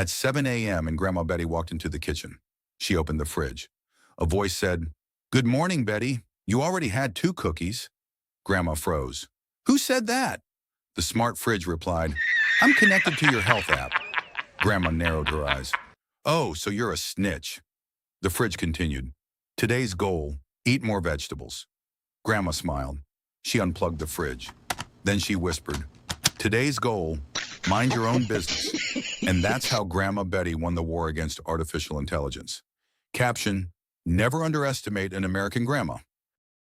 At 7 a.m. and Grandma Betty walked into the kitchen. She opened the fridge. A voice said, "Good morning, Betty. You already had 2 cookies." Grandma froze. "Who said that?" The smart fridge replied, "I'm connected to your health app." Grandma narrowed her eyes. "Oh, so you're a snitch." The fridge continued. "Today's goal, eat more vegetables." Grandma smiled. She unplugged the fridge. Then she whispered, "Today's goal, mind your own business." And that's how Grandma Betty won the war against artificial intelligence. Caption, never underestimate an American grandma.